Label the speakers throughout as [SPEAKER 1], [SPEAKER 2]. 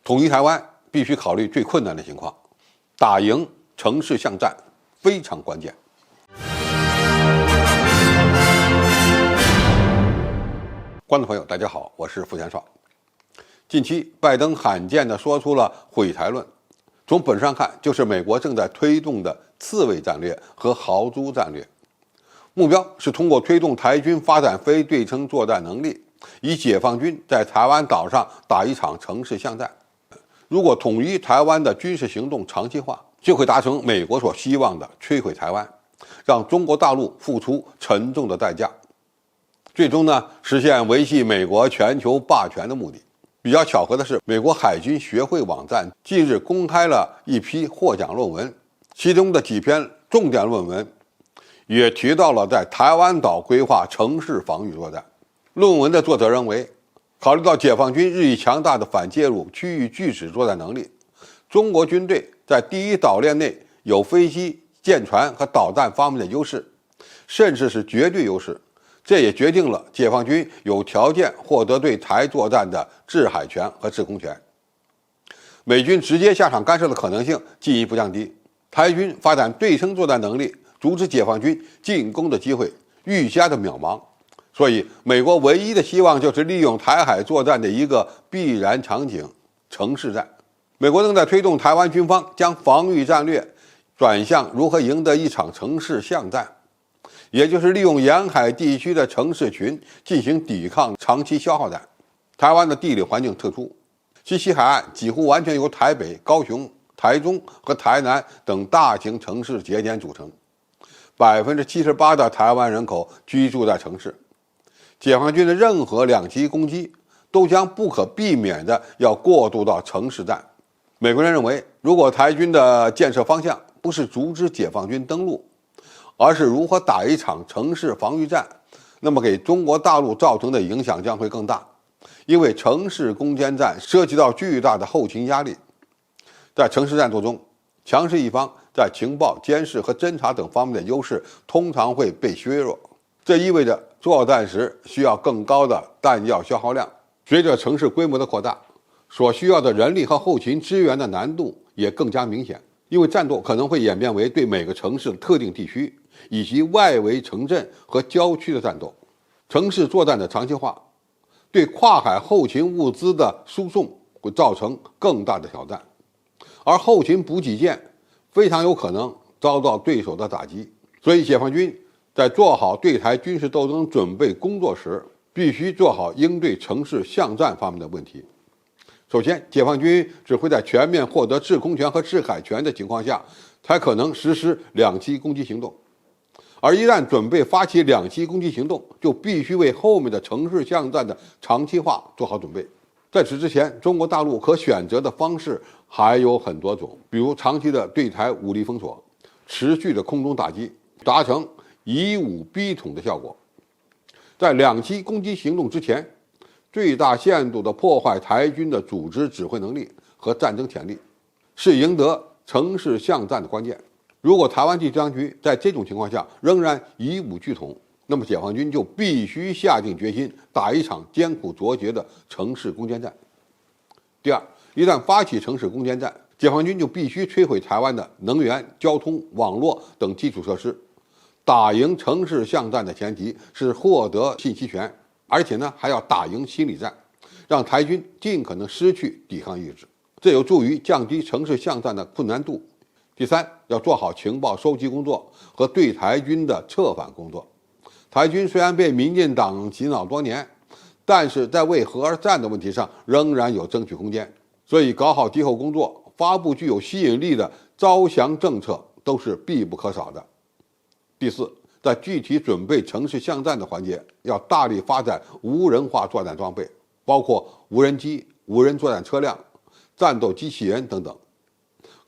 [SPEAKER 1] 统一台湾必须考虑最困难的情况，打赢城市巷战非常关键。观众朋友，大家好，我是付全少。近期，拜登罕见地说出了毁台论，从本质上看，就是美国正在推动的刺猬战略和豪猪战略，目标是通过推动台军发展非对称作战能力，以解放军在台湾岛上打一场城市巷战。如果统一台湾的军事行动长期化，就会达成美国所希望的摧毁台湾，让中国大陆付出沉重的代价，最终实现维系美国全球霸权的目的。比较巧合的是，美国海军学会网站近日公开了一批获奖论文，其中的几篇重点论文也提到了在台湾岛规划城市防御作战。论文的作者认为，考虑到解放军日益强大的反介入区域拒止作战能力，中国军队在第一岛链内有飞机、舰船和导弹方面的优势，甚至是绝对优势。这也决定了解放军有条件获得对台作战的制海权和制空权，美军直接下场干涉的可能性进一步降低，台军发展对称作战能力，阻止解放军进攻的机会愈加的渺茫。所以，美国唯一的希望就是利用台海作战的一个必然场景——城市战。美国正在推动台湾军方将防御战略转向如何赢得一场城市巷战，也就是利用沿海地区的城市群进行抵抗长期消耗战。台湾的地理环境特殊，其西海岸几乎完全由台北、高雄、台中和台南等大型城市节点组成，78%的台湾人口居住在城市。解放军的任何两栖攻击都将不可避免地要过渡到城市战。美国人认为，如果台军的建设方向不是阻止解放军登陆，而是如何打一场城市防御战，那么给中国大陆造成的影响将会更大，因为城市攻坚战涉及到巨大的后勤压力。在城市战斗中，强势一方在情报、监视和侦察等方面的优势通常会被削弱，这意味着作战时需要更高的弹药消耗量。随着城市规模的扩大，所需要的人力和后勤支援的难度也更加明显，因为战斗可能会演变为对每个城市的特定地区以及外围城镇和郊区的战斗。城市作战的长期化对跨海后勤物资的输送会造成更大的挑战，而后勤补给线非常有可能遭到对手的打击。所以解放军在做好对台军事斗争准备工作时，必须做好应对城市巷战方面的问题。首先，解放军只会在全面获得制空权和制海权的情况下，才可能实施两栖攻击行动。而一旦准备发起两栖攻击行动，就必须为后面的城市巷战的长期化做好准备。在此之前，中国大陆可选择的方式还有很多种，比如长期的对台武力封锁，持续的空中打击，达成以武逼统的效果。在两栖攻击行动之前，最大限度地破坏台军的组织指挥能力和战争潜力，是赢得城市巷战的关键。如果台湾地区当局在这种情况下仍然以武拒统，那么解放军就必须下定决心打一场艰苦卓绝的城市攻坚战。第二，一旦发起城市攻坚战，解放军就必须摧毁台湾的能源、交通、网络等基础设施。打赢城市巷战的前提是获得信息权，而且还要打赢心理战，让台军尽可能失去抵抗意志，这有助于降低城市巷战的困难度。第三，要做好情报收集工作和对台军的策反工作。台军虽然被民进党洗脑多年，但是在为和而战的问题上仍然有争取空间，所以搞好敌后工作，发布具有吸引力的招降政策都是必不可少的。第四，在具体准备城市巷战的环节，要大力发展无人化作战装备，包括无人机、无人作战车辆、战斗机器人等等。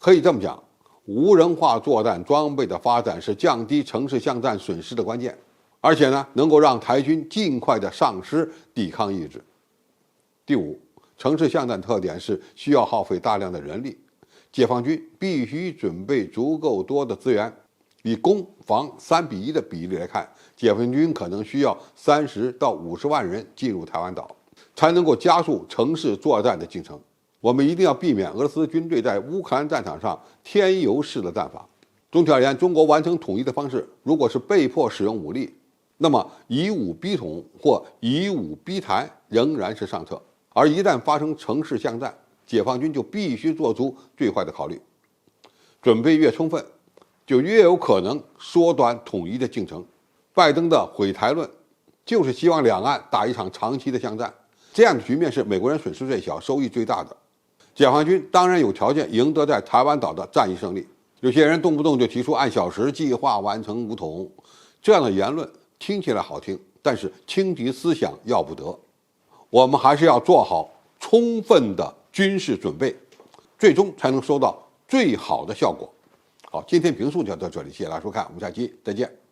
[SPEAKER 1] 可以这么讲，无人化作战装备的发展是降低城市巷战损失的关键，而且能够让台军尽快的丧失抵抗意志。第五，城市巷战特点是需要耗费大量的人力，解放军必须准备足够多的资源。以攻防3:1的比例来看，解放军可能需要30到50万人进入台湾岛，才能够加速城市作战的进程。我们一定要避免俄罗斯军队在乌克兰战场上添油式的战法。总体而言，中国完成统一的方式，如果是被迫使用武力，那么以武逼统或以武逼台仍然是上策。而一旦发生城市巷战，解放军就必须做出最坏的考虑。准备越充分，就越有可能缩短统一的进程。拜登的毁台论，就是希望两岸打一场长期的巷战，这样的局面是美国人损失最小、收益最大的。解放军当然有条件赢得在台湾岛的战役胜利。有些人动不动就提出按小时计划完成武统，这样的言论听起来好听，但是轻敌思想要不得。我们还是要做好充分的军事准备，最终才能收到最好的效果。好，今天评述就到这里，谢谢大家收看，我们下期再见。